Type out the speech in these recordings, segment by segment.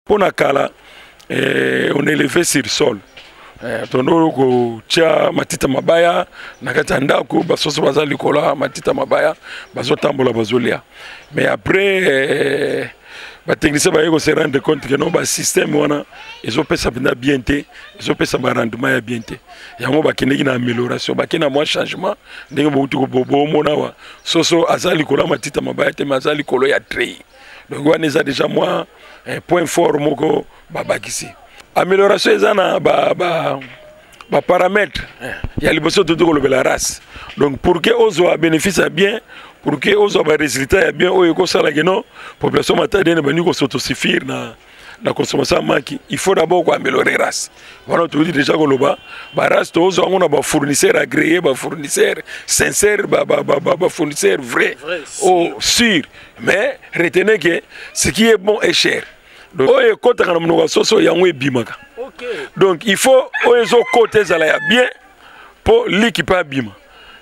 Pour Nakala, on est élevé sur le sol. Tono tia matita mabaya nakata ndako basoso bazali kola matita mabaya bazotambola bazolia. Mais après les techniciens se rendent compte que non ba système wana ils ont fait ça bien té, ils ont fait ça rendement bien té. Yango ba kineki na amélioration, ba kina moins changement, ndenge bokuti ko bobo mona wa soso azali kola matita mabaya te mazali kolo ya trei. Donc on est déjà moins un point fort moko babakisi. Amélioration ezana ba paramètres. Il y a les besoins de la race. Donc pour que ozo a bénéfice bien, pour que ozo a résultat bien, o eko sala que non, population matadienne bani ko s'autosuffire na consommation maki. Il faut d'abord améliorer race. Voilà tout dit déjà que le bas, ba race to ozo on a ba fournisseur agréé, ba fournisseur sincère, ba fournisseur vrai, oh sûr. Mais retenez que ce qui est bon est cher. Donc, donc il faut côté bien pour l'équipe bima.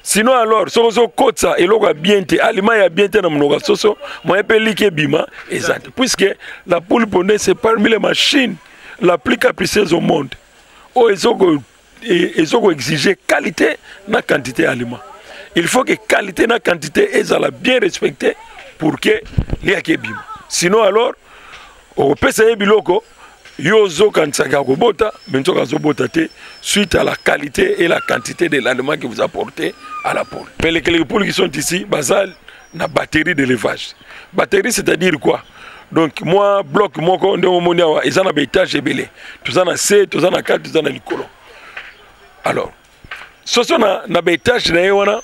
Sinon alors si on côté ça et l'on bien te aliment ya bien te na mnoga soso moi peut liquer bima exact puisque la poule pondaise c'est parmi les machines la plus capricieuse au monde. Ils ont exigé qualité na quantité aliment. Il faut que qualité na quantité est bien respectée pour que liquer bima. Sinon alors au PCE biloko yozo kansaka ko bota mais zo bota te suite à la qualité et la quantité de l'aliment que vous apportez à la poule. Les poules qui sont ici basal na batterie d'élevage. Batterie c'est-à-dire quoi? Donc moi bloc moko ndemo monia ils en a étage belé. Tous en a C, tous en a 4, tous en a likolo. Alors soso na étage na yona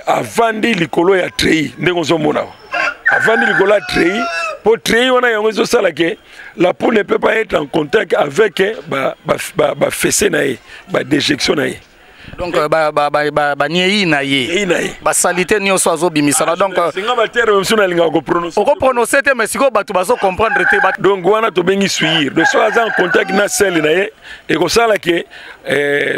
avant di likolo ya trei ndeko zo mona. Avant di likolo ya trei pour traiter, on a un ça que la poule ne peut pas être en contact avec ba fessé naé, ba déjection naé. Donc ba niei naé. Ba salité ni oso bimisana donc singa ba terre même si on a linga ko prononcer. On prononcer mais siko batu baso comprendre te ba. Donc wana to bengi suivre. De soit en contact na celle naé et ko sala que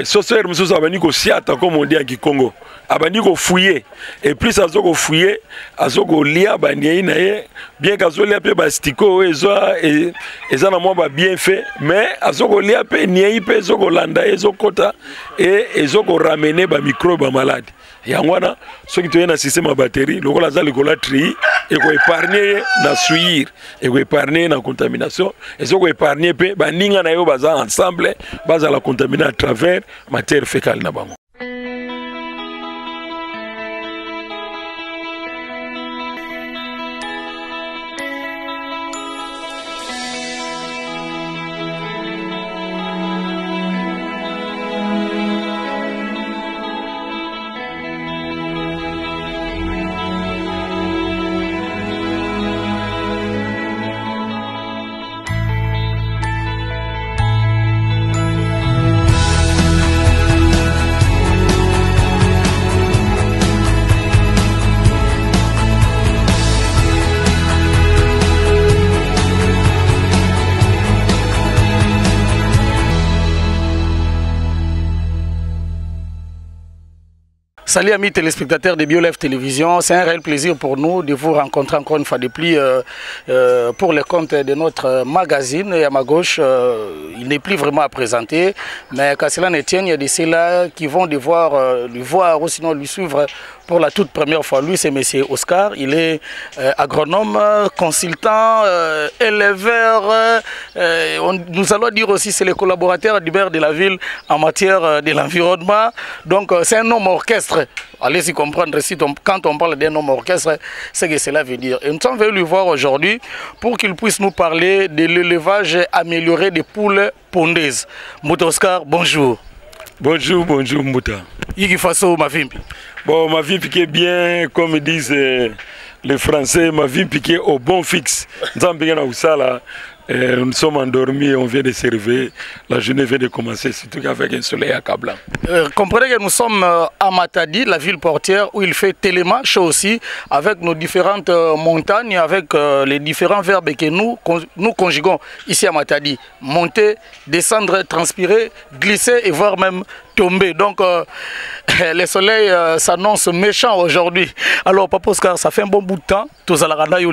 soeur mususu abani ko siata comme on dit en Congo. Abani ko fouiller et plus azo ko fouiller azo ko lia ba niei naé bien qu'azo lia pe ba stiko eza na mo ba bien fait mais azo ko lia pe niei pe zo ko landa ezo kota et ezo ko ramener ba microbe malade. Yangwana ceux qui ont un système à batterie le kola za likola tri et ko épargner na suir et ko épargner na contamination et zo ko épargner pe ba ninga na yo baza ensemble baza la contaminer à travers matière fécale na bango. Salut amis téléspectateurs de BioLife Télévision, c'est un réel plaisir pour nous de vous rencontrer encore une fois de plus pour le compte de notre magazine. Et à ma gauche, il n'est plus vraiment à présenter, mais qu'à cela ne tienne, il y a de ceux-là qui vont devoir lui voir ou sinon lui suivre pour la toute première fois. Lui, c'est M. Oscar, il est agronome, consultant, éleveur, nous allons dire aussi c'est le collaborateur du maire de la ville en matière de l'environnement. Donc c'est un homme orchestre. Allez-y comprendre, quand on parle d'un homme orchestre, c'est que cela veut dire. Et nous sommes venus lui voir aujourd'hui pour qu'il puisse nous parler de l'élevage amélioré des poules pondaises. Mouta Oscar, bonjour. Bonjour, bonjour Mouta. Yiki Faso, ma vie. Bon, ma vie piquée bien, comme disent les Français, ma vie piquée au bon fixe. Nous sommes endormis et on vient de se réveiller. La journée vient de commencer, surtout avec un soleil accablant. Comprenez que nous sommes à Matadi, la ville portière, où il fait tellement chaud aussi, avec nos différentes montagnes, avec les différents verbes que nous conjuguons ici à Matadi. Monter, descendre, transpirer, glisser et voire même tomber. Donc le soleil s'annonce méchant aujourd'hui. Alors Papa Oscar, ça fait un bon bout de temps. Tous à la rada, ils ont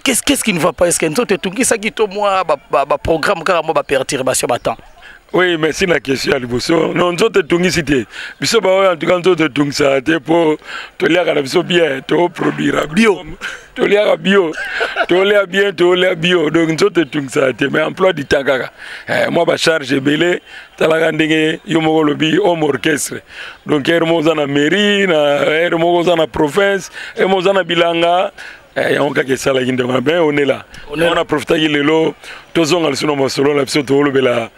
qu'est-ce qui ne va pas? Est-ce que nous avons ça qui moi programme carrément perturbation battant? Oui, merci la question à l'Iboso. Non, nous autres tungi cité. Biso ba en tout cas nous autres tungi ça pour te lire à la biso bien, to produire bio. To lire bio. To lire bien, to lire bio. Donc nous autres tungi ça mais emploi du temps kaka. Moi ba charge belé talaga ndenge yo mo lobi homme orchestre. Donc ermo za na mairie, na ermo za na province, ermo za na bilanga. On a ça on est là. On a profité de l'eau. Tous on a le son solo la biso to lobela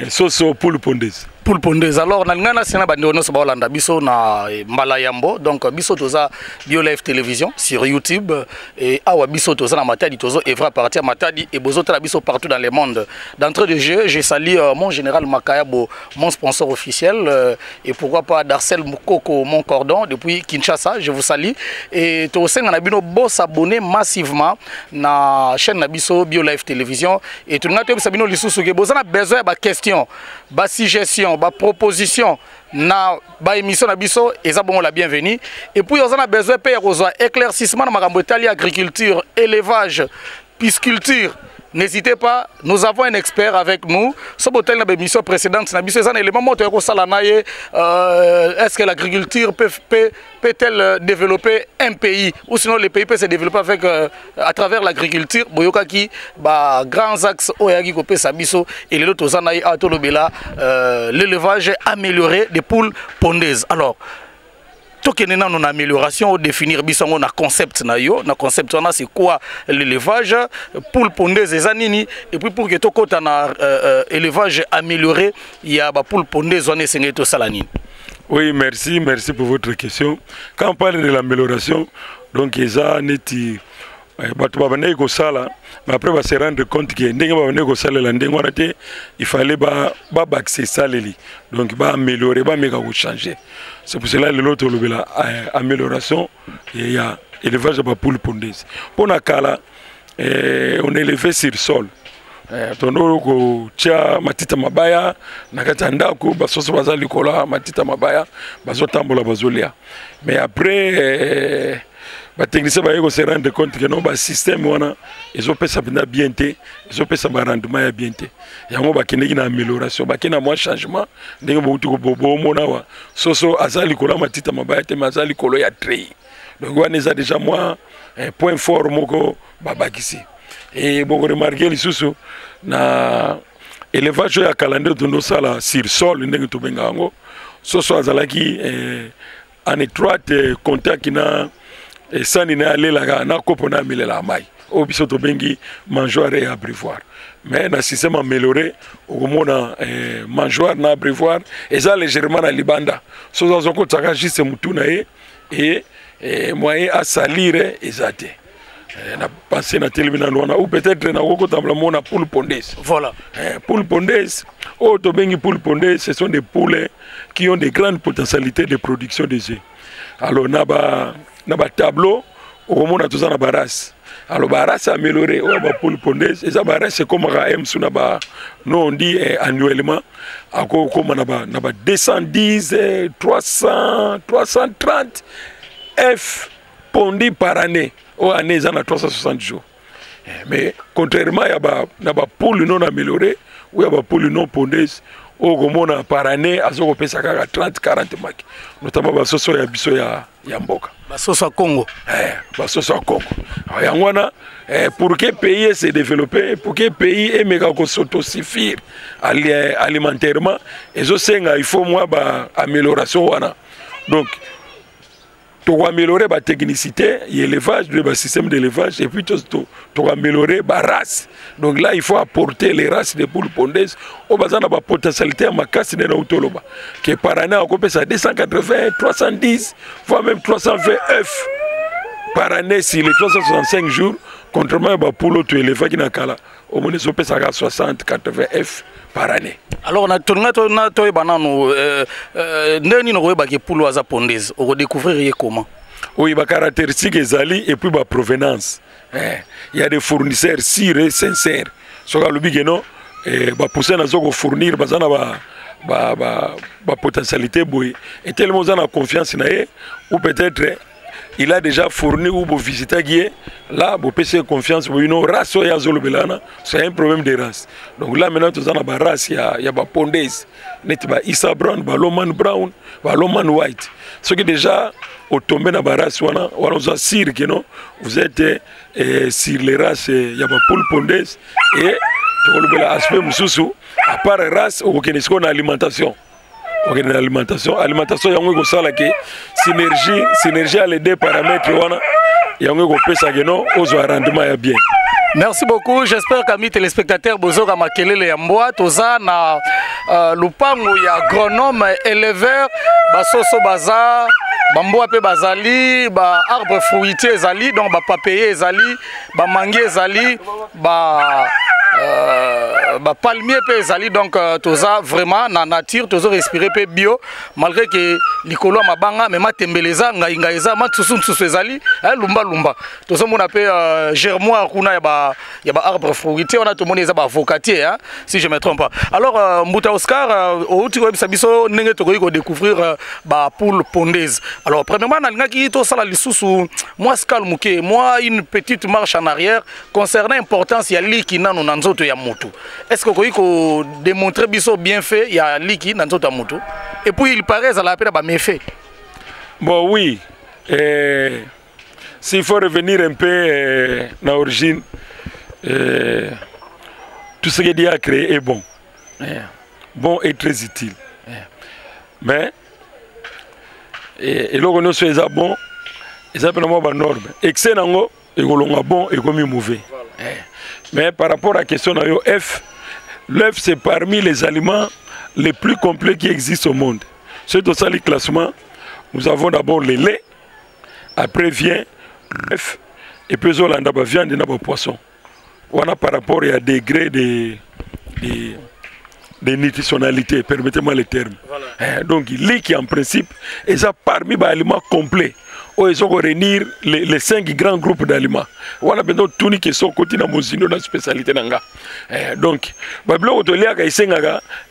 soso poule pondaise. Poule pondaise. Alors na ngana sina bandi ono so balanda biso na Malayambo. Donc biso toza BioLife Télévision sur YouTube et awa biso toza na Matadi tozo evra partir Matadi et bozo tala biso partout dans le monde. D'entrée de jeu, j'ai salué mon général Makayabo, mon sponsor officiel et pourquoi pas Darcel Moukoko, mon cordon depuis Kinshasa, je vous salue et to senga na bino boss abonné massivement na chaîne na biso BioLife Télévision et tout ngate bisabino lisusu ke boza na besoin ba question, ba suggestion, ba proposition na ba émission na biso eza bon la bienvenue et puis on a besoin de faire éclaircissement na makambo etali agriculture, élevage, pisciculture. N'hésitez pas, nous avons un expert avec nous. Ce botel na émission précédente na biso eza na élément moto ko sala na ye est-ce que l'agriculture peut-elle développer un pays ou sinon le pays peut se développer avec à travers l'agriculture boyoka ki ba grands axes oyaki ko pesa biso et les autres na ye atolobela l'élevage amélioré des poules pondaises. Alors tokene na non amélioration définir bisongo na concept na yo na concept na c'est quoi l'élevage poule pondaise ezanini et puis pour que tokota na élevage amélioré il y a ba poule pondaise on est to salanine. Oui, merci pour votre question. Quand on parle de l'amélioration, donc eza neti bato babane ko sala mais après va se rendre compte que ndenge babane ko sala la ndenge wana te il fallait ba baxer saleli donc ba améliorer ba meka ko changer. C'est pour cela que l'autre lobela amélioration il y a élevage de poule pondaise. Pour na kala on élevait sur sol. Tondo ko tia matita mabaya nakata ndako basoso bazali kola matita mabaya bazotambola bazolia. Mais après les techniciens vont se rendre compte que nos systèmes ils ont fait bien té, ils ont fait rendement bien té. Il y a une amélioration, il y a un changement. Il y a un soso azali kola matita mabaya te mazali kolo ya trei. Donc on a déjà un point fort moko babakisi. Et bon remarquer les sous na élevage ya calendrier de nos sala sur sol ndenge to bengango. Soso azalaki en étroite contact na et ça n'est allé là na kopona milela mai au biso to bengi mangeoire et abreuvoir mais na système amélioré au mona mangeoire na abreuvoir et ça légèrement na libanda so ça ko tsaka juste mutuna et moyen à salir ezate na passer na télévision na ou peut-être na ko tambla mona poule pondaise. Voilà poule pondaise au to bengi poule pondaise ce sont des poules qui ont des grandes potentialités de production des œufs. Alors na ba tableau au moment où na baras alors baras amélioré au ba poule pondaise et ça baras c'est comme raem suna ba non on dit annuellement ako comme na ba 210 300 330 F pondus par année au année ça na 360 jours. Mais contrairement à na ba poule non amélioré ou ya ba poule non pondaise au gomona par année azoko pesa kaka 30 40 mak notamment ba soso ya biso ya mboka ba soso Congo ba soso Congo yangwana pour que pays se développer pour que pays emeka ko s'autosuffire alimentairement ezo senga il faut moi ba amélioration wana donc pour améliorer la technicité, l'élevage, le système d'élevage, et puis pour améliorer la race. Donc là, il faut apporter les races de poules pondaises au bazar de la potentialité à ma casse de l'autoloba. Qui par année, on compte ça 280, 310, voire même 320 œufs par année sur les 365 jours, contrairement à la poule qui est élevée qui n'a qu'à là. Au moins, ils ont 60, 80 œufs par année. Alors, on a poule pondaise. On découvrir comment? Oui, les caractéristiques Zali et puis la provenance. Il y a des fournisseurs sûrs et sincères. Ce que le big non, pousser dans fournir, potentialité et tellement on a confiance ou peut-être il a déjà fourni ou vous visitez Guy, là, vous pouvez confiance, vous avez race, c'est un problème de race. Donc là, maintenant, vous avez une race, il y a une pondaise, Issa Brown, Loman White. Ce qui déjà, au tombé dans la race, on vous assure que non, vous êtes sur les races, il y a une poule pondaise, et l'aspect à part race, vous connaissez une alimentation. Alimentation, il y a une synergie à les deux paramètres, il y a un rendement bien. Merci beaucoup. J'espère qu'amis téléspectateurs, Bozoka Makelele Yamboa, Toza na Lupango ya agronome éleveur, Basoso Baza, Bamboa pe Bazali, ba arbre fruitier Zali, donc ba papayé Zali, ba manguier Zali, ba palmier pe Zali, donc Toza vraiment na nature, Toza respirer pe bio, malgré que likolo mabanga, mais matembeleza, ngaïza, matsusun Zali, lumba. Toza mon appel germoire kuna il y a arbre fruitier, on a tout le monde les avocatiers, hein, si je ne me trompe pas. Alors, Mbouta Oscar, au Tiroïb Sabiso, nous avons découvrir la poule pondaise. Alors, premièrement, moi, une petite marche en arrière concernant l'importance de l'iki dans notre yamutu. Est-ce que vous pouvez démontrer bien fait il y a l'iki dans notre yamutu? Et puis, il paraît à la peine de méfait. Bon, oui. S'il faut revenir un peu à l'origine, tout ce que Dieu a créé est bon. Bon et très utile. Mais, et là, on a bon, et ça peut être norme. Excellent, et on a bon et comme mauvais. Mais par rapport à la question de l'œuf, l'œuf c'est parmi les aliments les plus complets qui existent au monde. C'est dans ça le classement. Nous avons d'abord le lait, après vient l'œuf, et puis on a la viande et le poisson. On a par rapport à degré de nutritionnalité, permettez-moi le terme. Voilà. Donc, il qui en principe, est ça parmi les aliments complets. Où ils ont réunir les 5 grands groupes d'aliments. On a besoin de tout qui sont côté dans la spécialité. Donc,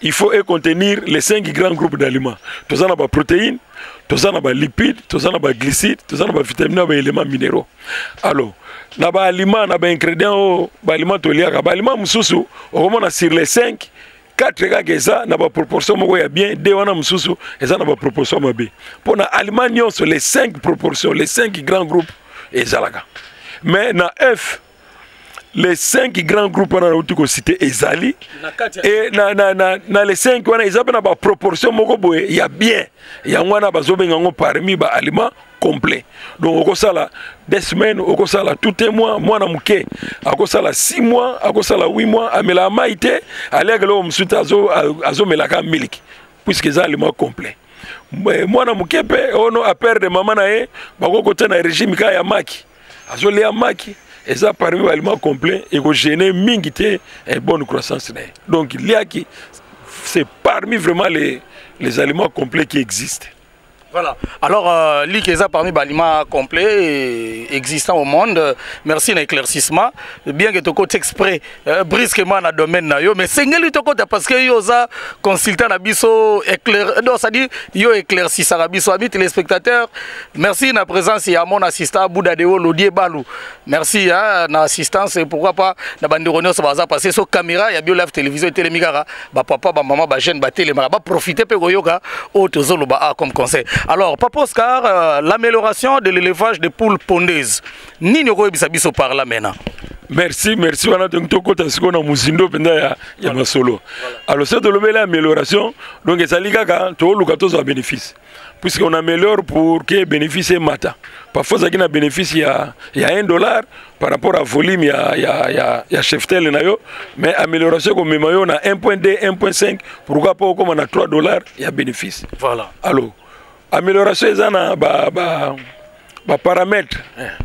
il faut contenir les 5 grands groupes d'aliments. Tout ça, on a des protéines, tout ça, on a des lipides, tout ça, on a des glucides, tout ça, on a des vitamines, on a des éléments minéraux. Alors, on a des aliments, on a des ingrédients, des aliments, des aliments, on a sur les 5. 4 gars qui sont dans la proportion bien, 2 wana mususu et ça dans la proportion bien. Pour les aliments sur les 5 proportions, les 5 grands groupes et ça là. Mais dans F les 5 grands groupes on a autour cité Ezali et dans les 5 on a ils appellent la proportion moko il y a bien il y a wana bazobenga parmi ba aliments complet. Donc au ça là des semaines au ça là tout un mois na muke au ça là 6 mois au ça là 8 mois amela maite aller que l'homme suite azo melaka milk puisque ça aliments complet. Moi na muke pe ono a perdre maman na e bako côté na régime ka ya maki azo le ya maki et ça parmi les aliments complets et que gêner mingité et bonne croissance. Donc il y a qui c'est parmi vraiment les aliments complets qui existent. Voilà. Alors, l'IKESA parmi les aliments complets existants au monde, merci l'éclaircissement. Bien que tu côté exprès, brusquement dans le domaine, mais c'est que parce que yosa consultant la biso éclair, non, ça dit yo éclairci ça la biso amis téléspectateurs. Merci la présence et à mon assistant Bouda Deo Lodier Balou. Merci hein, na assistance et pourquoi pas na banderonio ça va passer sur caméra, il y a bio live télévision et télémigara, ba papa, ba maman, ba jeune, ba télé, ba profiter pe goyoka au tozolo ba comme conseil. Alors, Papa Oscar, l'amélioration de l'élevage de poules pondaises. Ni ne sais pas par là maintenant. Merci. On a donc tout côté ce qu'on a muzindo pendant ya masolo. Alors c'est de l'amélioration. Donc ça liga quand tout le cadeau a bénéfice. Puisqu'on améliore pour que bénéfice mata. Parfois ça qui a bénéfice il y a $1 par rapport à volume il y a cheftel nayo. Mais amélioration comme on a 1.2, 1.5 pourquoi pas comme on a $3 il y a bénéfice. Voilà. Alors amélioration les paramètres,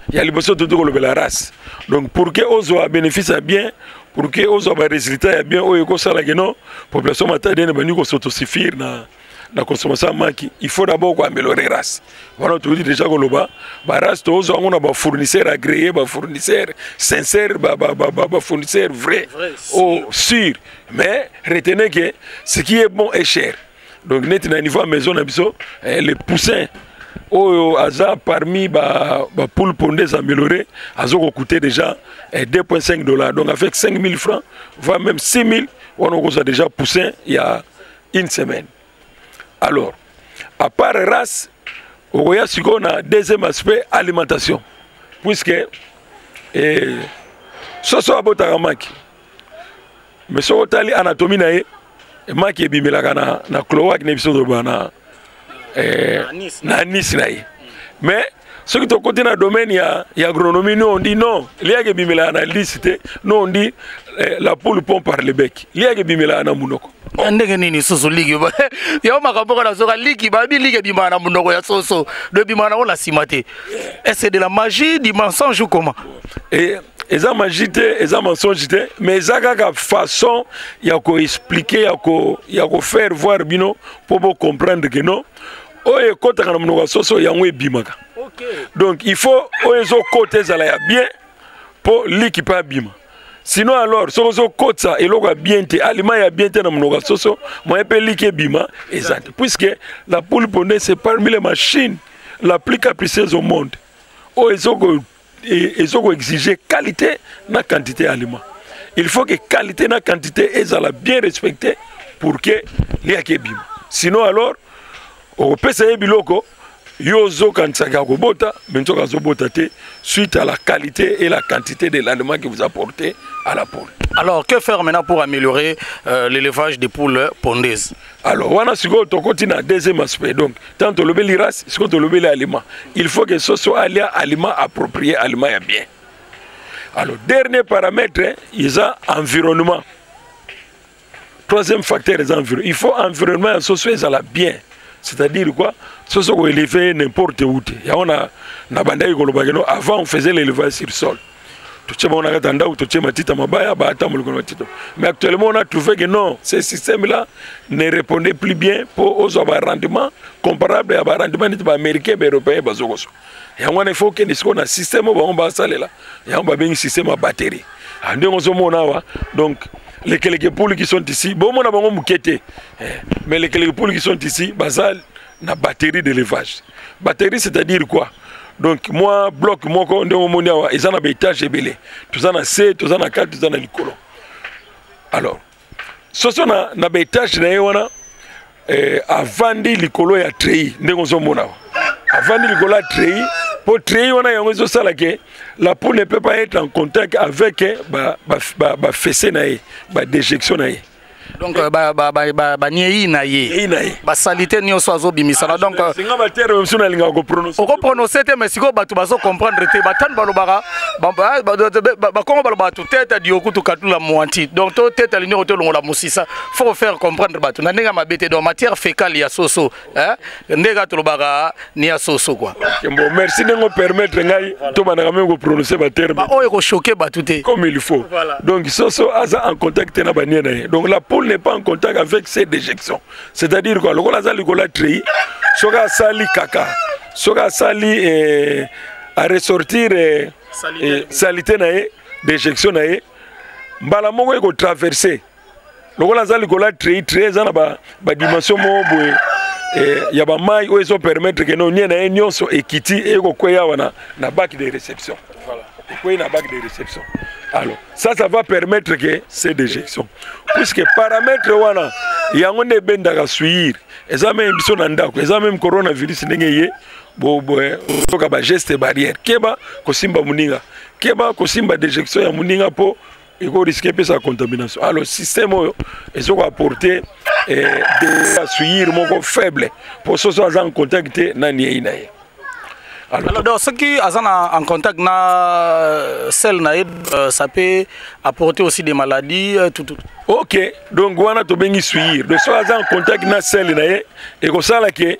il y a les besoins de la race. Donc pour que on soit bénéfice bien, pour que on soit résultat bien, la population matérielle va s'autosuffire dans la consommation manque. Il faut d'abord améliorer la race. Voilà, tu dis déjà que la race, on a des fournisseurs agréés, des fournisseurs sincères, des fournisseurs vrais, sûrs. Mais retenez que ce qui est bon est cher. Donc, net à niveau maison, les poussins, oyo aza parmi ba poule pondeuse améliorée azo coûter déjà 2,5 $. Donc avec 5 000 francs, voire même 6 000, on a déjà poussé il y a une semaine. Alors, à part race, on a deuxième aspect, alimentation. Puisque ce soit à maki. Mais ce soit anatomie nae, maki e bimela na cloaque ne biso na Nice nae. Mais ce qui te côté dans le domaine, il y a agronomie, nous on dit non. Il y a que bimela na licité, nous on dit la poule pond par le bec. Il y a que bimela na munoko. Ndenge nini soso ligi ba ya makaboka na zoka ligi ba bi ligi bima na munoko ya soso de bima na la simate. Est-ce de la magie, du mensonge ou comment? Et eza magie te, eza mensonge te, mais eza kaka façon ya ko expliquer ya ko faire voir bino pour comprendre que non. Oye kota kana munoko soso ya ngwe bimaka. Donc il faut oyezo côté zala ya bien pour liki pa bima. Sinon alors, si on côté ça, il y a bien te, aliment y a bien te dans mon soso, moi je peux liker bima, exact. Puisque la poule pondeuse c'est parmi les machines la plus capricieuse au monde. Oh, ils ont exigé qualité na quantité d'aliment. Il faut que qualité et quantité soient bien respectées pour que il y ait bima. Sinon alors, on peut essayer biloko. Yozo kansaka kobota, mentoka zobota te suite à la qualité et la quantité de l'aliment que vous apportez à la poule. Alors, que faire maintenant pour améliorer l'élevage des poules pondeuses? Alors, on a ce qu'on deuxième aspect. Donc, tant que le race, ce qu'on le aliment, il faut que ce soit un aliment approprié, aliment bien. Alors, dernier paramètre, il y a environnement. Troisième facteur, il faut environnement social bien. C'est-à-dire quoi? Ce sont élevé n'importe où. Avant, on faisait l'élevage sur sol. Mais actuellement, on a trouvé que non, ce système-là ne répondait plus bien pour un rendement comparable à un rendement américain et européen. Il faut que nous ayons un système un système à batterie. Donc, les quelques poules qui sont ici, mais les quelques poules qui sont ici, basal na batterie d'élevage. Batterie, c'est-à-dire quoi? Donc, moi, bloc, moi, ils ont un étage ébélé. Tout ça, C, tout ça, 4, tout ça, Nicolo. Alors, ce sont un étage, avant de Nicolo, il y a treillis. Avant de Nicolo, il y a treillis. Pour treillis, la poule ne peut pas être en contact avec la fessée, la déjection. Donc salité ni oso bimisana donc prononcer mais si ko batu bazo comprendre te batane balobaka ba kongo baloba tout tête dioku to katula mwanti donc to tête ali ni to longola musisa faut faire comprendre batu na ndenge mabete dans matière fécale ya soso hein ndega to lobaka ni ya soso quoi. Bon merci de me permettre ngai to banaka même prononcer ba terme ba oyo ko choquer batu te comme il faut. Donc soso aza en contact na baniena donc la poule n'est pas en contact avec ces déjections. C'est-à-dire quoi? Le gola tri, soga sali kaka, soga sali à ressortir salité nae, déjection nae, mbala moko eko traverser. Le gola tri très en ba dimension mo boy. Ya ba mai o eso permettre que non nyena nyonso ekiti eko kweya wana na bac de réception. Voilà. Kweya na bac de réception. Alors, ça va permettre que ces déjections. Puisque paramètres wana, il y a un bendaka suivre. Et ça même son andako, et ça même coronavirus n'engeye, ba geste barrière. Keba kosimba muninga, keba kosimba déjection ya muninga po il faut risquer sa contamination. Alors, le système est apporter des suivre mon faible pour ce soit en contact nani inaye. Alors, donc, ceux qui sont en contact avec celle ça peut apporter aussi des maladies. Tout. Ok, donc on a tout bien suivre. Donc, soit en contact avec celle et que ça là que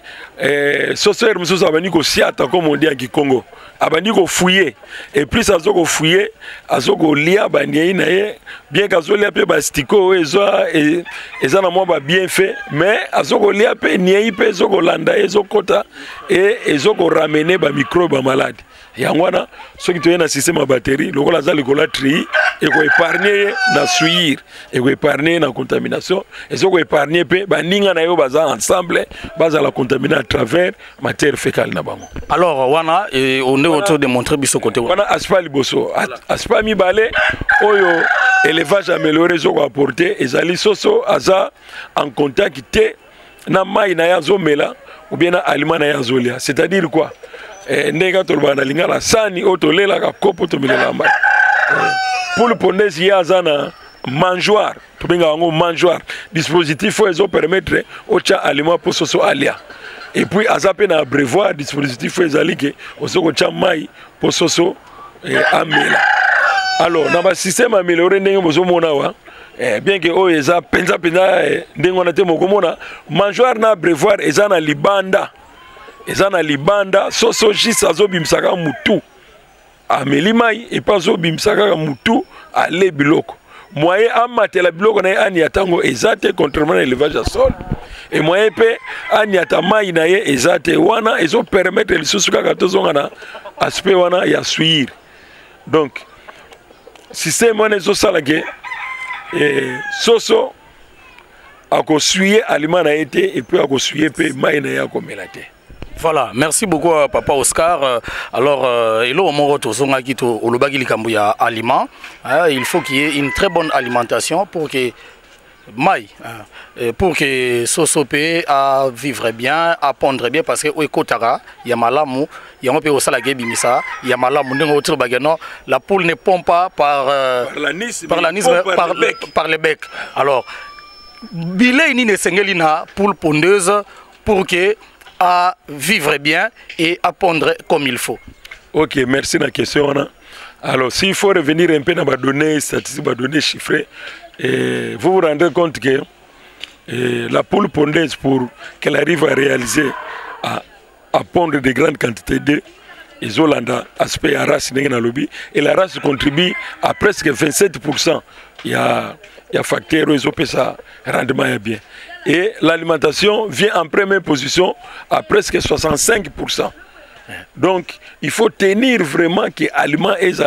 ce soir nous avons dit siata comme on dit en Congo. Abandi ko fouiller et plus ça zo ko fouiller azoko lia baniei nae bien kazo lia pe bastiko et ça na moi ba bien fait mais azoko lia pe niei pe zoko landa ezokota et ezoko ramener ba microbe malade Yangwana, ceux qui ont un système à batterie, le rôle de la tri, et qu'on épargne na suir, et qu'on épargne na contamination, et qu'on épargne pe, bah ninga na yo baza ensemble, baza la contaminer à travers matière fécale na bango. Alors, wana, on est autour de montrer biso côté. Wana aspa liboso, aspa mi balé, oyo élevage amélioré zo ko apporter, ezali soso aza en contact té na mai na ya zomela ou bien na aliment na ya zolia. C'est-à-dire quoi? Ndenge toloba na lingala sani otolela ka kopo to milela mai. Pour le pondaise ya zana mangeoire, to benga ngo mangeoire. Dispositif faut ezo permettre au cha aliment pour soso alia. Et puis azape na brevoir dispositif faut ezali ke osoko cha mai pour soso amela. Alors na ba système amélioré ndenge mozo mona wa bien que o eza penza ndenge on a te mokomona mangeoire na brevoir eza na libanda. Ezana libanda soso jisa zo bimsaka mutu ameli mai et pas zo bimsaka mutu ale biloko moyen amatela biloko na ani atango ezate contrairement à l'élevage à sol et moyen pe ani atamai na ye ezate wana ezo permettre lisusu kaka tozonga na aspect wana ya suir donc système wana ezo sala ke soso ako suyer aliment na été et puis ako suyer pe mai na ya ko melate. Voilà, merci beaucoup Papa Oscar. Alors, il faut qu'il y ait une très bonne alimentation pour que maï, pour que Sosopé à vivre bien, à pondre bien, parce que Oekotara, il y a malamu, il y a un peu au salagé bimisa, il y a malamu, la poule ne pompe pas par le bec. Alors, bilé ni ne sengelina poule pondeuse pour que à vivre bien et à pondre comme il faut. Ok, merci de la question. Alors, s'il faut revenir un peu dans les données statistiques, les données chiffrées, vous vous rendez compte que la poule pondeuse, pour qu'elle arrive à réaliser, à pondre de grandes quantités d'œufs, les Hollandais, aspect à race, et la race contribue à presque 27%. Il y a facteur, ils ont ça rendement bien. Et l'alimentation vient en première position à presque 65%. Donc, il faut tenir vraiment que l'aliment est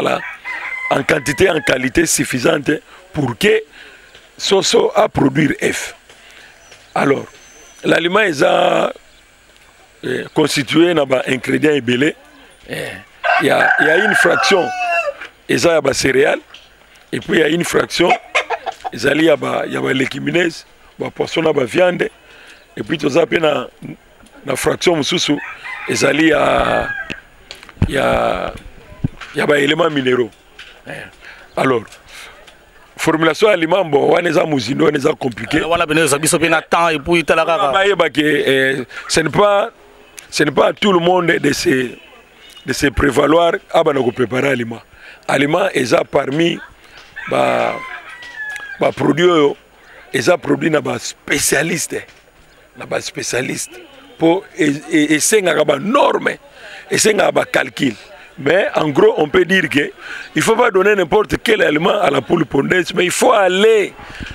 en quantité, en qualité suffisante pour que Soso a produire F. Alors, l'aliment est constitué d'ingrédients ébélés. Il y a une fraction, il y a des céréales, et puis il y a une fraction, il y a des légumineuses. Poisson na viande et puis tout ça na fraction mususu ezali ya ba éléments minéraux. Alors formulation aliment bon wana za muzindo wana za compliqué wala beneza biso pe na temps et puis talaka ce n'est pas tout le monde de se prévaloir abana ko préparer aliment eza parmi ba produit et ça produit na spécialiste pour essayer de normes essayer de calcul. Mais en gros on peut dire que il faut pas donner n'importe quel aliment à la poule pondeuse, mais il faut aller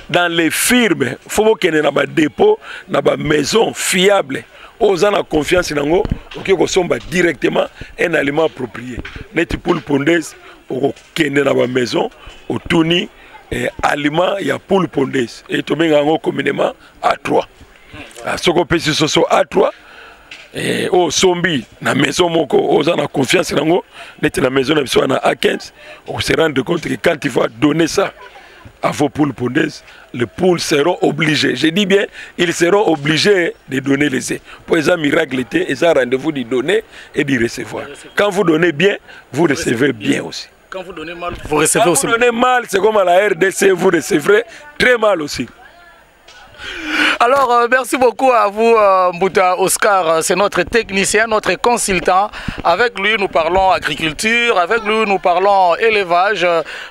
dans les firmes, il faut qu'il y ait un dépôt, une maison fiable aux gens la confiance nango OK ko somba directement un aliment approprié. Net poule pondeuse au kende na ba maison au tuni aliment ya poule pondeuse et to benga ngo communément A3. Soko pesi soso A3 et au sombi na maison moko aux gens la confiance nango net na maison na biso na A15 on se rend compte que quand il faut donner ça à vos poules pondeuses, les poules seront obligées, je dis bien, ils seront obligés de donner les œufs. Pour les miracles, ils ont rendez-vous de donner et de recevoir. Quand vous donnez bien, vous recevez bien aussi. Quand vous donnez mal, vous recevez aussi. Quand vous donnez mal, c'est comme à la RDC, vous recevrez très mal aussi. Alors, merci beaucoup à vous, Mbouta Oscar. C'est notre technicien, notre consultant. Avec lui, nous parlons agriculture. Avec lui, nous parlons élevage.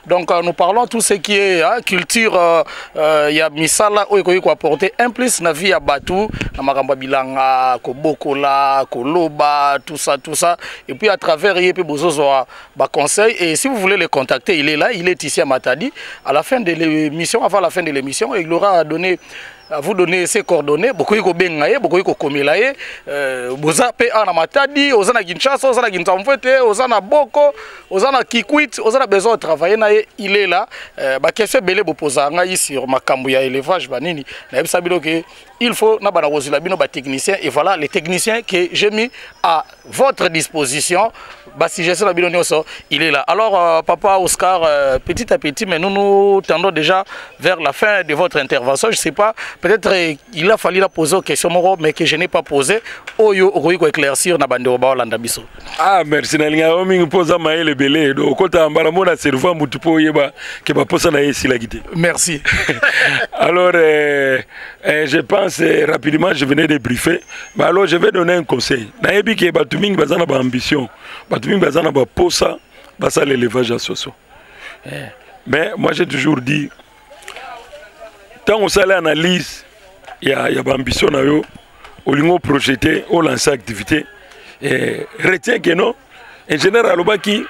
Donc, nous parlons tout ce qui est culture. Il y a Misala, où il faut apporter un plus na vie à Batou, na Maramba Bilanga, Kobokola, Koloba, tout ça. Et puis, à travers, il y a conseil. Et si vous voulez le contacter, il est là. Il est ici à Matadi. À la fin de l'émission, avant la fin de l'émission, il aura donné à vous donner ses coordonnées, beaucoup ko bengaye, beaucoup ko komilaye, boza pe ana matadi, ozana Kinshasa, ozana Kintamfete, ozana Boko, ozana Kikwit, ozana besoin de travailler na il est là. Ba question belé bopoza nga ici sur makambu ya élevage banini. Na yebisa bino que il faut na bana kozula bino ba techniciens et voilà les techniciens que j'ai mis à votre disposition. Bah si j'ai ça bino nyonso, il est là. Alors papa Oscar, petit à petit mais nous tendons déjà vers la fin de votre intervention. Je sais pas, peut-être il a fallu la poser aux questions mais que je n'ai pas posé. Oyo okoki éclaircir na bande ba Olanda biso. Ah merci na linga omi posa maele belé do kota mbala mona serva mutupo yeba ke ba posa na yesi la guité. Merci. Alors je pense rapidement je venais de briefer. Mais alors je vais donner un conseil. Na yebi ke batuming bazana ba ambition. Batuming bazana ba posa basa l'élevage à soso. Mais moi j'ai toujours dit tant on s'allait analyse il y a ambition na yo au lingo projeté au lancer activité et retient que non en général au baki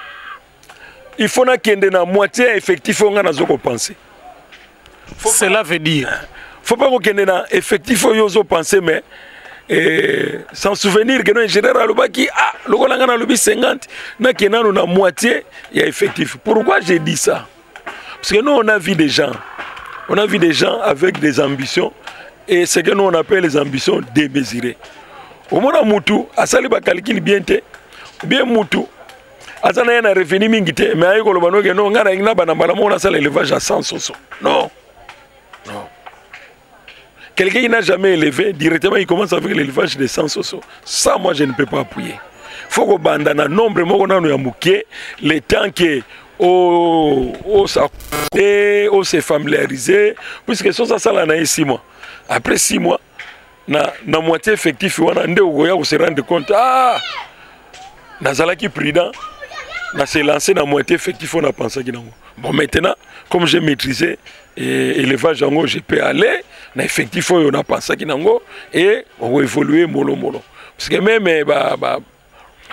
il faut na kende na moitié effectif on a zoko penser. Cela veut dire faut pas qu'on kende na effectif yo zo penser mais sans souvenir que non en général au baki ah le kolanga na lobi 50 na kenano na moitié il y a effectif. Pourquoi j'ai dit ça? Parce que nous on a vu des gens. On a vu des gens avec des ambitions et ce que nous on appelle les ambitions démesurées. Au moment où Moutou a sali ba calcul bien Moutou azana yana revenu mingite mais ayi kolobano ke non ngana ngina bana bana mona sala élevage à 100 soso. Non. Non. Quelqu'un qui n'a jamais élevé directement il commence avec l'élevage de 100 soso. Ça moi je ne peux pas appuyer. Faut que bandana nombre moko nanu ya muké le temps que se familiariser puisque ça là na 6 mois. Après 6 mois na moitié effectif wana nde ogoya se rendre compte ah nazalaki prudent na se lancer na moitié effectif on a pensé que nango. Bon maintenant comme j'ai maîtrisé élevage yango je peux aller na effectif on a pensé que nango et on va évoluer mollo parce que même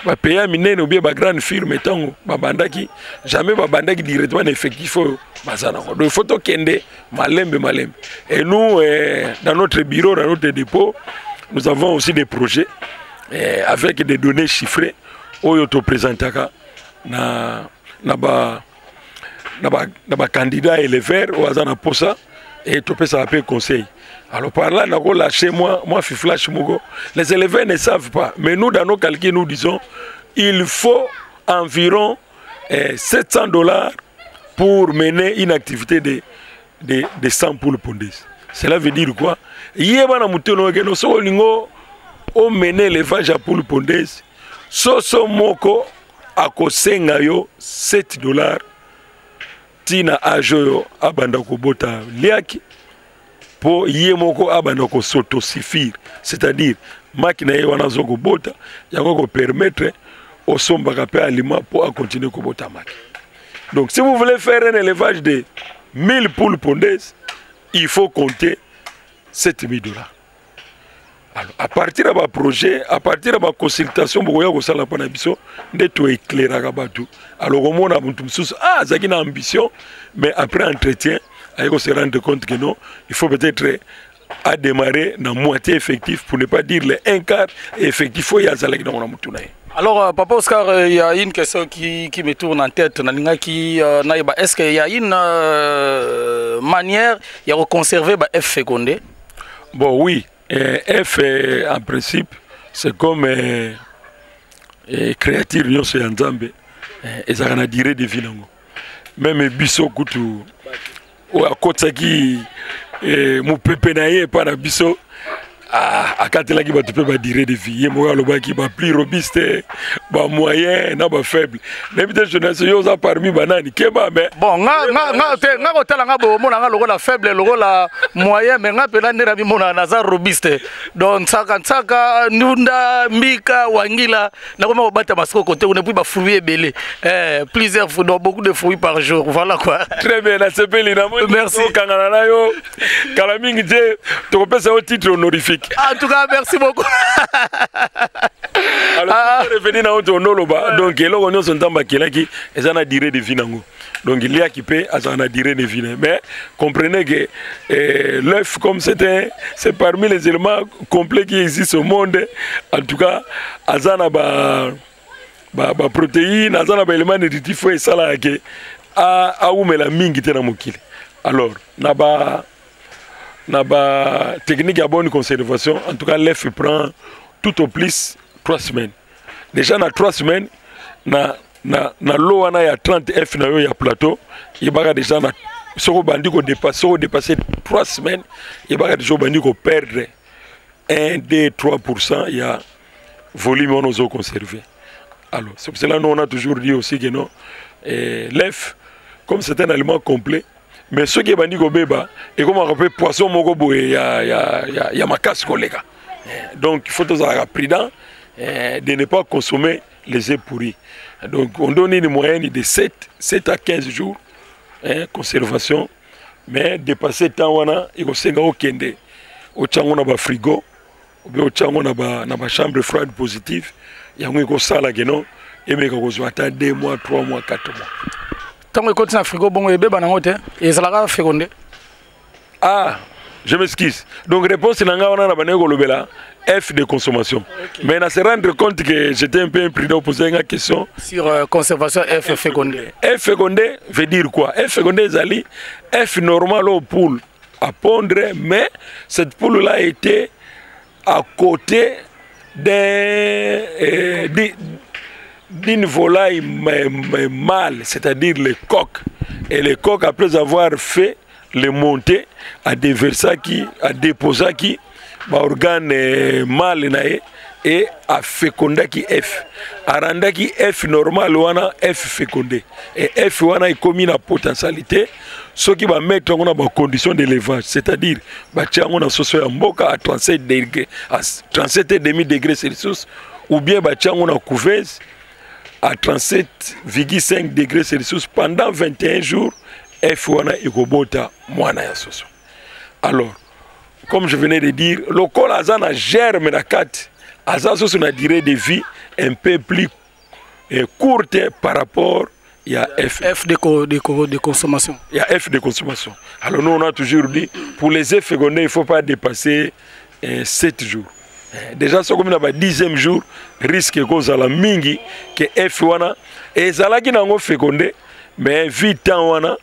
ba pays minene ou bien ba grande firme tango ba bandaki jamais ba bandaki directement effectif bazana. Donc il faut kende malembe et nous dans notre bureau dans notre dépôt nous avons aussi des projets avec des données chiffrées oyo to présentaka na ba candidat éleveur ou azana posa et to peut ça appeler conseil. Alors par là, chez moi Fiflash Mogo, les éleveurs ne savent pas. Mais nous, dans nos calculs, nous disons il faut environ $700 pour mener une activité de 100 poules pondeuses. Cela veut dire quoi? Yébana moutono geno so lingo o mener l'élevage à poules pondeuses. Soso moko akosenga yo $7 tina ajo abanda kobota liaki. Pour yemoko abana ko s'autosuffire, c'est-à-dire makina ye wana zoko bota yango ko permettre au somba kapé aliment pour continuer ko bota mak. Donc si vous voulez faire un élevage de 1000 poules pondeuses, il faut compter $7000. Alors à partir de ma projet, à partir de ma consultation boya ko sala pana biso nde to éclairaka batu. Alors au monde abuntu msusu ah zakina ambition mais après entretien il se rendre compte que non, il faut peut-être à démarrer dans moitié effectif pour ne pas dire les 1/4 effectif. Alors, Papa Oscar, il y a une question qui me tourne en tête. Est-ce qu'il y a une manière de conserver le F fécondé? Bon, oui. F, en principe, c'est comme créature Nyon Soyanzambe. Et ça a duré de vie. Même Bisso Koutou. Ou à Kotsaki, mon pépé naïe par la biso, à Katela qui va te faire dire de vie, moi le bas qui va plus robuste, moyen, n'a pas faible. N'importe jeunesse, yo ça parmi banani, keba mais. Bon, nga hôtel nga bo mona nga logo la faible, logo la moyen, mais nga pela ndera bi mona nazar robuste. Donc saka nunda mbika wangila, na koma bata masiko côté on ne peut pas fruits belé. Plusieurs fruits, beaucoup de fruits par jour, voilà quoi. Très bien, la CPL na merci. Kangana yo, kalamingi je, tu peux passer au titre honorifique. En tout cas, merci beaucoup. Alors, revenir dans notre noloba, donc, les gens sont en bas qui ont duré de vie. Donc il y a qui peut en a durée de vie. Mais comprenez que l'œuf, comme c'est parmi les éléments complets qui existent au monde, en tout cas, azana ba protéines, azana ba éléments nutritifs et ça là que a oumela mingi tena mukile. Alors, na ba technique à bonne conservation, en tout cas l'œuf prend tout au plus 3 semaines. Déjà dans 3 semaines, na l'eau il y a 30 F na yo ya plateau, il y a déjà na soko bandi ko dépasser 3 semaines, il y a déjà bandi ko perdre 1, 2, 3%, il y a volume on oso conserver. Alors, c'est pour cela nous on a toujours dit aussi que non, l'œuf comme c'est un aliment complet, mais ce qui est bandi ko beba et comme on rappelle poisson moko boye ya makas kolega. Donc il faut être prudent de ne pas consommer les œufs pourris. Donc on donne une moyenne de 7 à 15 jours conservation, mais dépasser le temps, il faut au kende, au chango na ba frigo, ou bien au chango na ba chambre froide positive, il y a un ko sala geno, et mais ko zo ata 2 mois, 3 mois, 4 mois. Tant que continue frigo bon et beba na ngote, et ça la fécondé. Ah, je m'excuse. Donc réponse nanga wana na banego lobela F de consommation. Okay. Mais on se rendre compte que j'étais un peu imprudent pour poser une question sur conservation F fécondé. F fécondé veut dire quoi? F fécondé zali F normal au poule à pondre, mais cette poule là était à côté d'une volaille mâle, c'est-à-dire les coqs. Et les coqs, après avoir fait les monter, à déverser qui, à déposer qui, organe mâle et à féconder qui F. À rendre qui F normal, wana F fécondé. Et F wana est commis la potentialité, ce qui va mettre en condition d'élevage, c'est-à-dire, on a socio mboka à 37,5 degrés Celsius, ou bien on a couveuse à 37,5 degrés Celsius pendant 21 jours. F wana ikobota mwana ya soso. Alors, comme je venais de dire, le col azana germe na kat, azana sur une durée de vie un peu plus courte par rapport à F. F de consommation. Il y a F de consommation. Alors nous on a toujours dit, pour les effets fécondés, il ne faut pas dépasser 7 jours. Déjà, ce comme on a 10e jour, risque cause à la mingi que F wana et zalaki nango fécondé, mais vite temps wana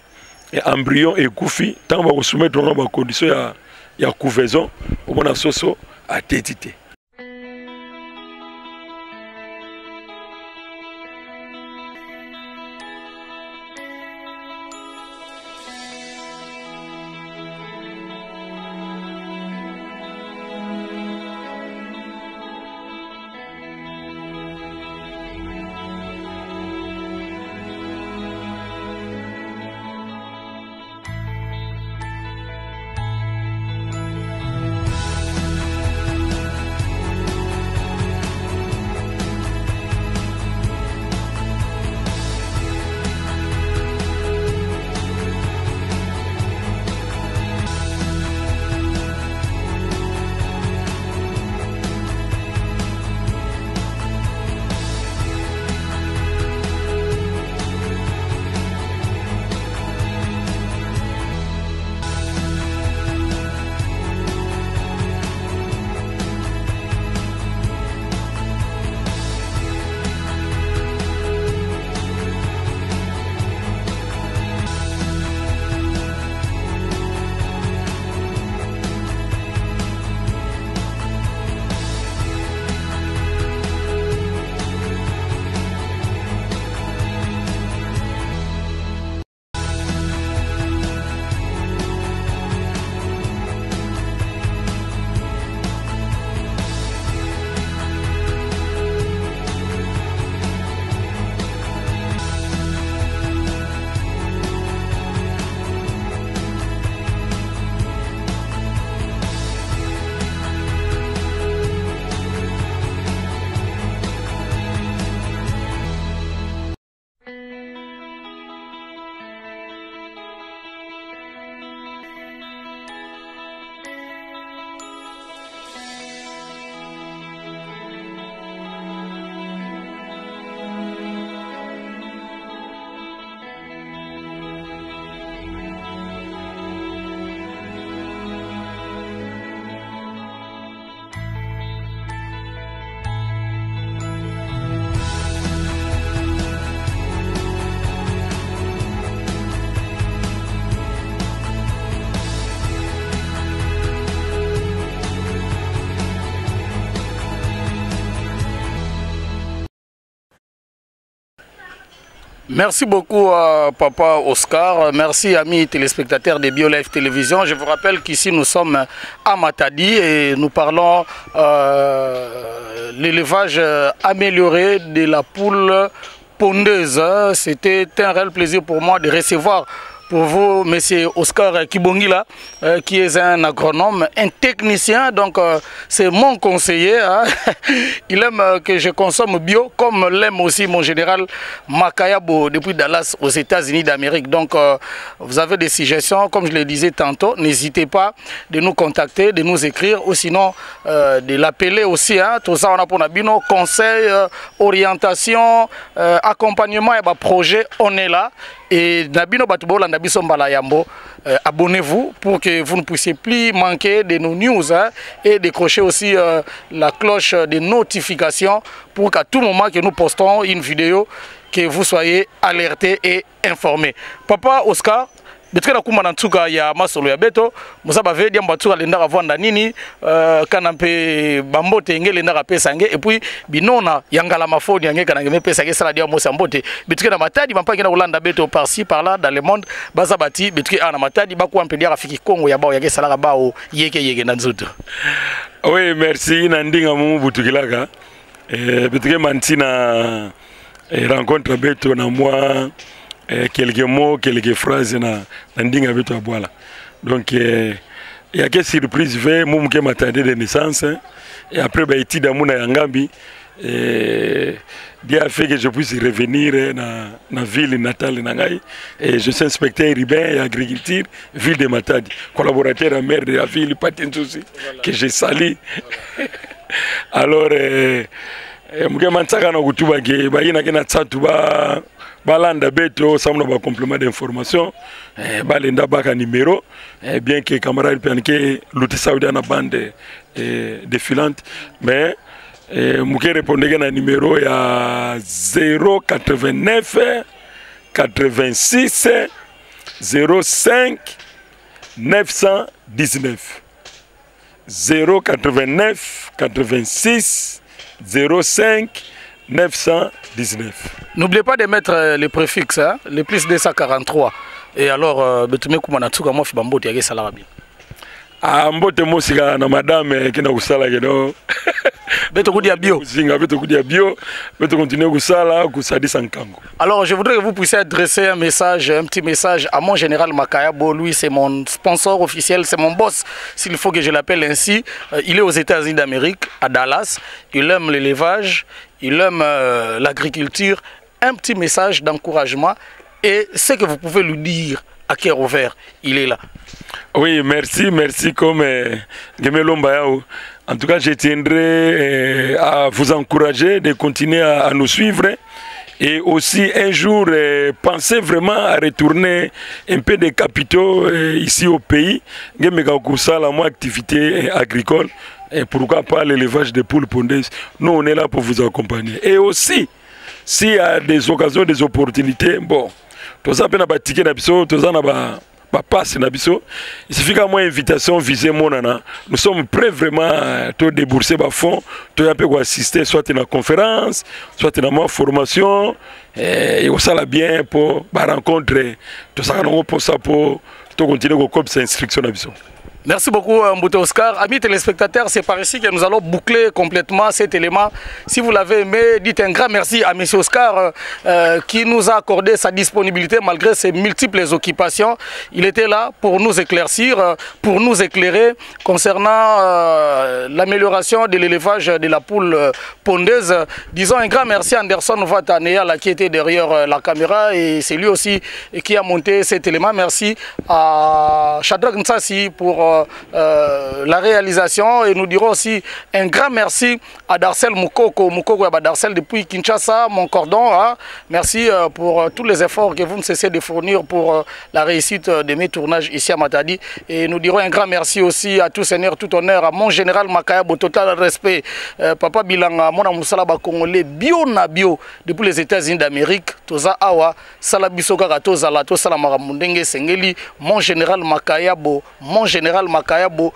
et embryon et koufi, tant va soumettre dans les conditions il y a couvaison, on a soso à tétité. Merci beaucoup Papa Oscar, merci amis téléspectateurs de BioLife Télévision. Je vous rappelle qu'ici nous sommes à Matadi et nous parlons l'élevage amélioré de la poule pondeuse. C'était un réel plaisir pour moi de recevoir pour vous, monsieur Oscar Kibongila, qui est un agronome, un technicien, donc c'est mon conseiller. Hein. Il aime que je consomme bio, comme l'aime aussi mon général Makayabo depuis Dallas aux États-Unis d'Amérique. Donc vous avez des suggestions, comme je le disais tantôt, n'hésitez pas de nous contacter, de nous écrire, ou sinon de l'appeler aussi. Hein. Tout ça, on a pour Nabino, conseil, orientation, accompagnement et projet, on est là. Et Nabino Batubola Nabiso Mbalayambo, abonnez-vous pour que vous ne puissiez plus manquer de nos news, hein, et décrocher aussi la cloche de notification pour qu'à tout moment que nous postons une vidéo, que vous soyez alertés et informés. Papa Oscar, betre na kuma na ntuka ya masolo ya beto musaba vedi amba tuka lenda kavanda nini kana mpe bambote ngele ndaka pesa nge et puis binona yangala mafoni yange kana ngeme pesa nge sala dia mosa mbote betre na matadi mapaki na kolanda beto par ci par là dans le monde bazabati betre ana matadi bakuwa mpedia rafiki Kongo ya bao yake sala bao yeke na nzuto. Oui, merci nandinga mumu butukilaka betre mantina rencontre beto na moi quelques mots, quelques phrases na ndinga beto aboala. Donc il y a quelques surprises ve mumke matade de naissance et après ba étude amuna yangambi dia fait que je puisse revenir na ville natale na ngai et je suis inspecteur urbain et agriculture ville de Matadi, collaborateur à maire de la ville Patenzusi que je salue. Alors muke mansaka na kutuba ke ba ina kena tsatu ba balanda beto samna ba complément d'information balenda baka numéro bien que camarade penke luti saudi na bande défilante mais muke répondre na numéro ya 089 86 05 919 089 86 05 919. N'oubliez pas de mettre les préfixes, hein, les plus 243. Et alors, betume kumanatuka mo fibambote yake salama bien. Ah, mbote mosika na madame kina kusala kedo. Beto kudia bio. Zinga beto kudia bio, beto continuer kusala kusadisa nkango. Alors, je voudrais que vous puissiez adresser un message, un petit message à mon général Makayabo. Lui, c'est mon sponsor officiel, c'est mon boss, s'il faut que je l'appelle ainsi. Il est aux États-Unis d'Amérique, à Dallas. Il aime l'élevage, il aime l'agriculture. Un petit message d'encouragement et ce que vous pouvez lui dire à cœur ouvert, il est là. Oui, merci comme Gemelomba Yao. En tout cas, je tiendrai à vous encourager de continuer à nous suivre et aussi un jour pensez vraiment à retourner un peu des capitaux ici au pays. La moi activité agricole et pourquoi pas l'élevage de poules pondeuses. Nous on est là pour vous accompagner. Et aussi, s'il y a des occasions, des opportunités, bon, tout ça peut pas ticket d'abso, tout ça n'a pas passe nabiso. Il suffit qu'à moi invitation viser mon nana. Nous sommes prêts vraiment à te débourser bas fond, tu as pu assister soit à une conférence, soit à une formation et ça la bien pour rencontrer tout ça pour ça pour continuer à cette instruction nabiso. Merci beaucoup Mboute Oscar. Amis téléspectateurs, c'est par ici que nous allons boucler complètement cet élément. Si vous l'avez aimé, dites un grand merci à M. Oscar qui nous a accordé sa disponibilité malgré ses multiples occupations. Il était là pour nous éclaircir, pour nous éclairer concernant l'amélioration de l'élevage de la poule pondeuse. Disons un grand merci à Anderson Vatanea qui était derrière la caméra et c'est lui aussi qui a monté cet élément. Merci à Shadrach Nsasi pour la réalisation et nous dirons aussi un grand merci à Darcel Moukoko Darcel depuis Kinshasa, mon cordon. Hein. Merci pour tous les efforts que vous ne cessez de fournir pour la réussite de mes tournages ici à Matadi. Et nous dirons un grand merci aussi à tout seigneur, tout honneur, à mon général Makayabo, total respect. Papa Bilanga, mon Amoussalaba Congolais, bio na bio, depuis les États-Unis d'Amérique, Toza Awa, Salabisoka Toza Lato Salamaramundengue Sengeli, mon général Makayabo, mon général Makayabo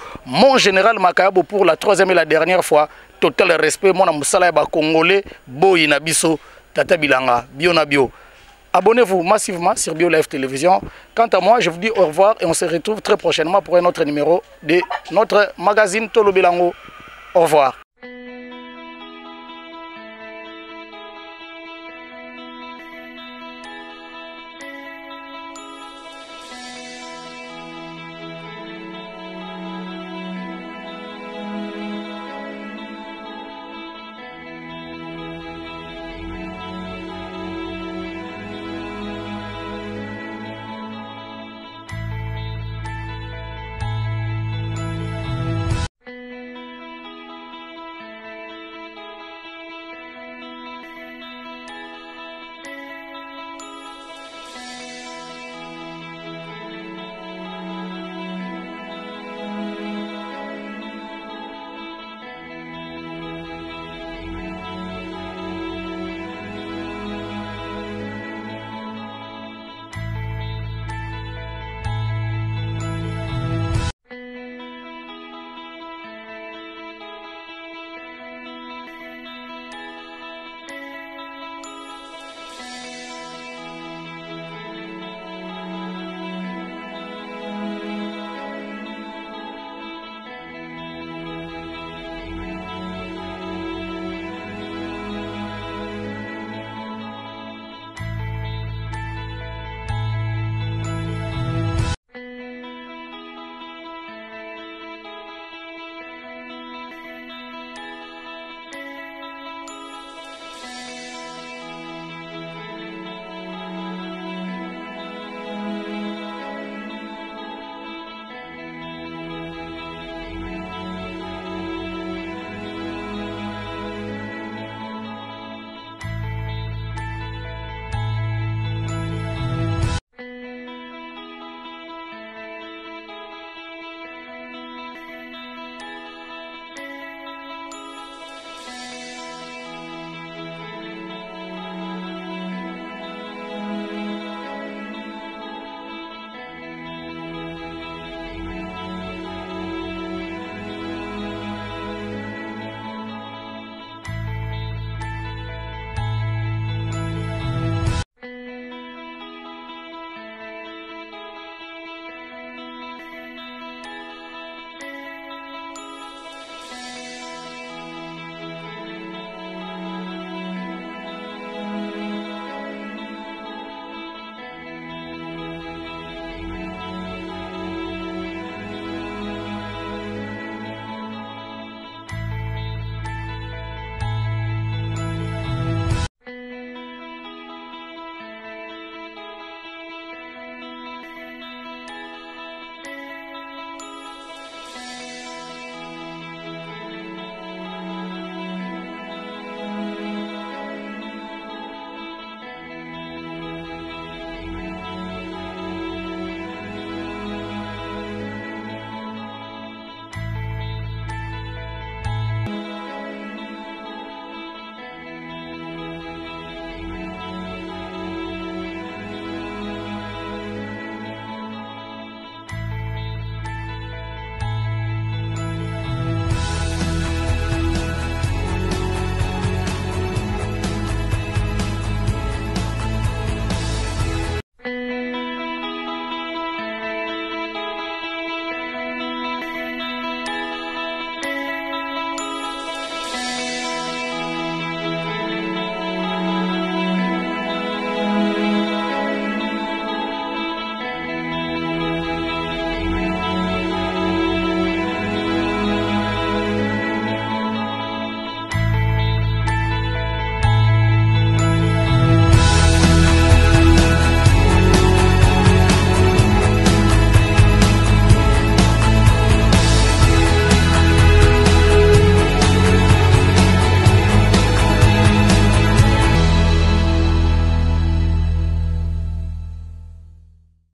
pour la troisième et la dernière fois. Total respect, mon Amoussalaba Congolais, Boy Nabiso, Tata Bilanga, bio na bio. abonnez-vous massivement sur BioLife Télévision. Quant à moi, je vous dis au revoir et on se retrouve très prochainement pour un autre numéro de notre magazine Tolo Bilango. Au revoir.